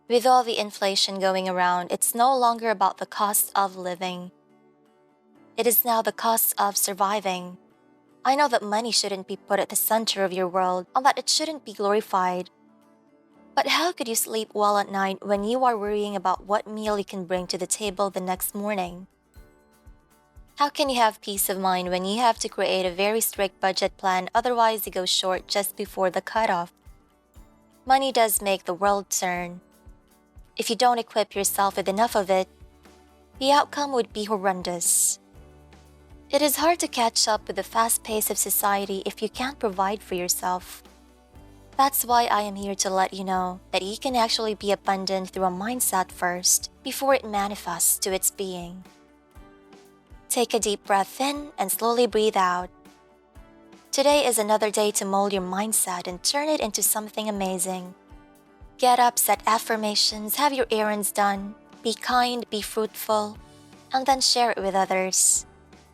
With all the inflation going around, it's no longer about the cost of living. It is now the cost of surviving. I know that money shouldn't be put at the center of your world and that it shouldn't be glorified. But how could you sleep well at night when you are worrying about what meal you can bring to the table the next morning? How can you have peace of mind when you have to create a very strict budget plan, otherwise you go short just before the cutoff? Money does make the world turn. If you don't equip yourself with enough of it, the outcome would be horrendous. It is hard to catch up with the fast pace of society if you can't provide for yourself. That's why I am here to let you know that you can actually be abundant through a mindset first before it manifests to its being. Take a deep breath in and slowly breathe out. Today is another day to mold your mindset and turn it into something amazing. Get up, set affirmations, have your errands done, be kind, be fruitful, and then share it with others.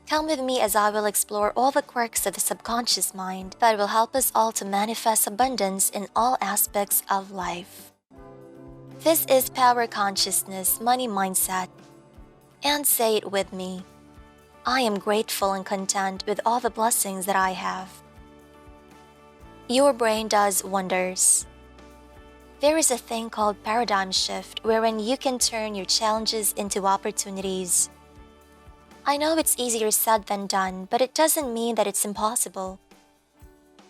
Come with me as I will explore all the quirks of the subconscious mind that will help us all to manifest abundance in all aspects of life. This is Power Consciousness Money Mindset. And say it with me. I am grateful and content with all the blessings that I have. Your brain does wonders. There is a thing called paradigm shift wherein you can turn your challenges into opportunities. I know it's easier said than done, but it doesn't mean that it's impossible.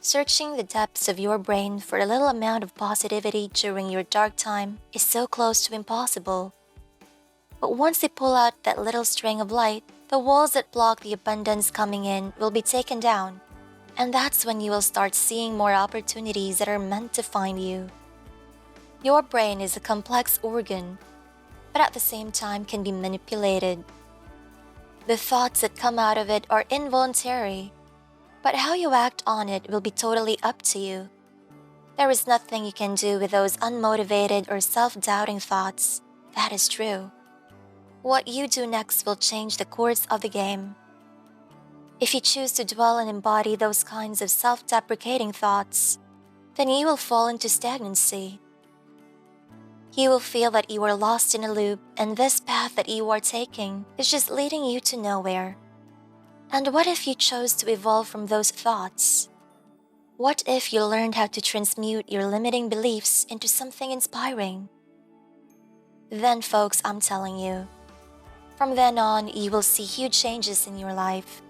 Searching the depths of your brain for a little amount of positivity during your dark time is so close to impossible. But once you pull out that little string of light, the walls that block the abundance coming in will be taken down, and that's when you will start seeing more opportunities that are meant to find you. Your brain is a complex organ, but at the same time can be manipulated. The thoughts that come out of it are involuntary, but how you act on it will be totally up to you. There is nothing you can do with those unmotivated or self-doubting thoughts. That is true. What you do next will change the course of the game. If you choose to dwell and embody those kinds of self-deprecating thoughts, then you will fall into stagnancy. You will feel that you are lost in a loop, and this path that you are taking is just leading you to nowhere. And what if you chose to evolve from those thoughts? What if you learned how to transmute your limiting beliefs into something inspiring? Then, folks, I'm telling you, from then on, you will see huge changes in your life.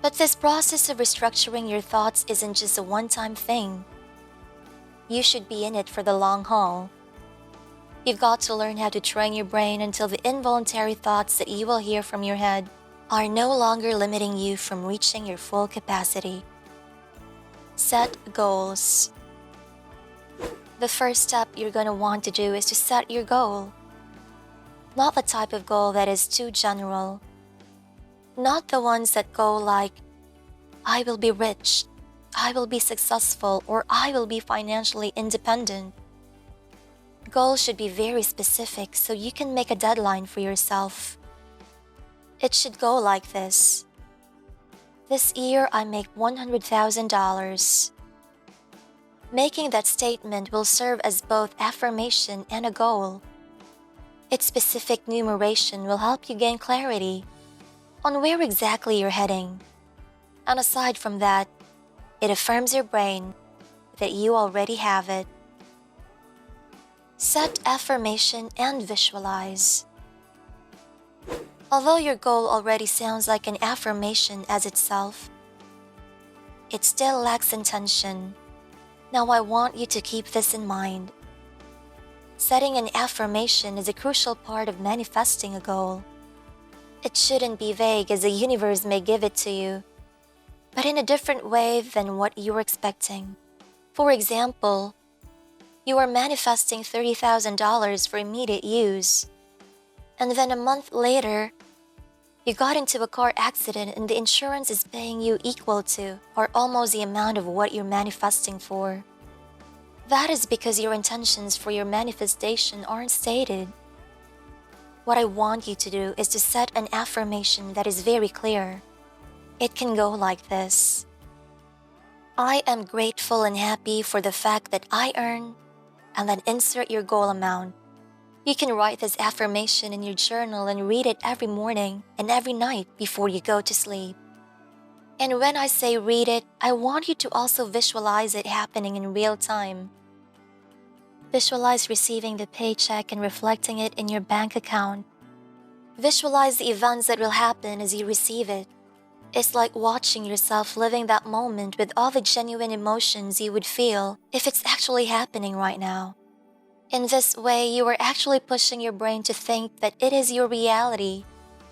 But this process of restructuring your thoughts isn't just a one-time thing. You should be in it for the long haul. You've got to learn how to train your brain until the involuntary thoughts that you will hear from your head are no longer limiting you from reaching your full capacity. Set goals. The first step you're going to want to do is to set your goal. Not the type of goal that is too general. Not the ones that go like, I will be rich, I will be successful, or I will be financially independent. Goals should be very specific so you can make a deadline for yourself. It should go like this. This year I make $100,000. Making that statement will serve as both affirmation and a goal. Its specific numeration will help you gain clarity on where exactly you're heading. And aside from that, it affirms your brain that you already have it. Set affirmation and visualize. Although your goal already sounds like an affirmation as itself, it still lacks intention. Now I want you to keep this in mind. Setting an affirmation is a crucial part of manifesting a goal. It shouldn't be vague as the universe may give it to you, but in a different way than what you were expecting. For example, you are manifesting $30,000 for immediate use, and then a month later, you got into a car accident and the insurance is paying you equal to or almost the amount of what you're manifesting for. That is because your intentions for your manifestation aren't stated. What I want you to do is to set an affirmation that is very clear. It can go like this. I am grateful and happy for the fact that I earn and then insert your goal amount. You can write this affirmation in your journal and read it every morning and every night before you go to sleep. And when I say read it, I want you to also visualize it happening in real time. Visualize receiving the paycheck and reflecting it in your bank account. Visualize the events that will happen as you receive it. It's like watching yourself living that moment with all the genuine emotions you would feel if it's actually happening right now. In this way, you are actually pushing your brain to think that it is your reality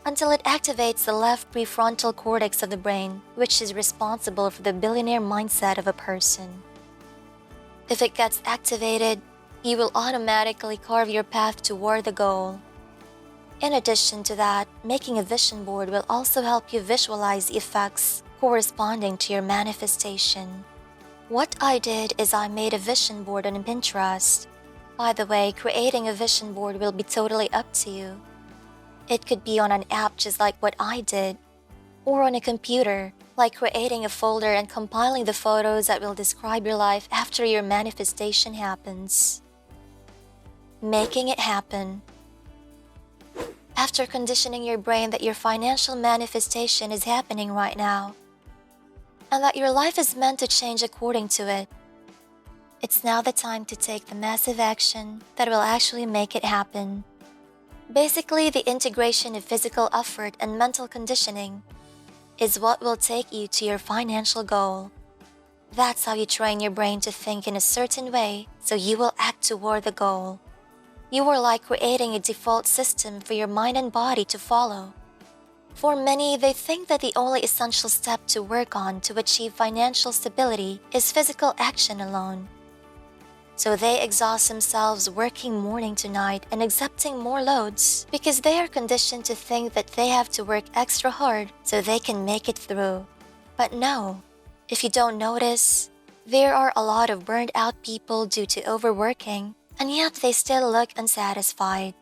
until it activates the left prefrontal cortex of the brain, which is responsible for the billionaire mindset of a person. If it gets activated, you will automatically carve your path toward the goal. In addition to that, making a vision board will also help you visualize the effects corresponding to your manifestation. What I did is I made a vision board on Pinterest. By the way, creating a vision board will be totally up to you. It could be on an app just like what I did, or on a computer, like creating a folder and compiling the photos that will describe your life after your manifestation happens. Making it happen. After conditioning your brain that your financial manifestation is happening right now, and that your life is meant to change according to it, it's now the time to take the massive action that will actually make it happen. Basically, the integration of physical effort and mental conditioning is what will take you to your financial goal. That's how you train your brain to think in a certain way so you will act toward the goal. You are like creating a default system for your mind and body to follow. For many, they think that the only essential step to work on to achieve financial stability is physical action alone. So they exhaust themselves working morning to night and accepting more loads because they are conditioned to think that they have to work extra hard so they can make it through. But no, if you don't notice, there are a lot of burned out people due to overworking, and yet they still look unsatisfied.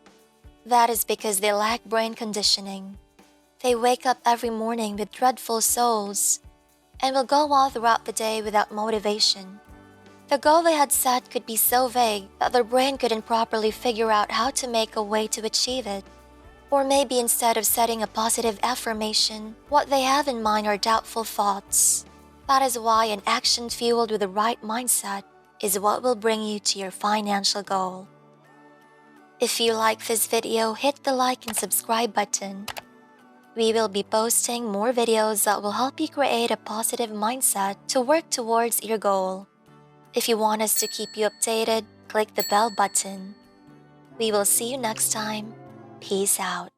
That is because they lack brain conditioning. They wake up every morning with dreadful souls and will go on throughout the day without motivation. The goal they had set could be so vague that their brain couldn't properly figure out how to make a way to achieve it. Or maybe instead of setting a positive affirmation, what they have in mind are doubtful thoughts. That is why an action fueled with the right mindset is what will bring you to your financial goal. If you like this video, hit the like and subscribe button. We will be posting more videos that will help you create a positive mindset to work towards your goal. If you want us to keep you updated, click the bell button. We will see you next time. Peace out.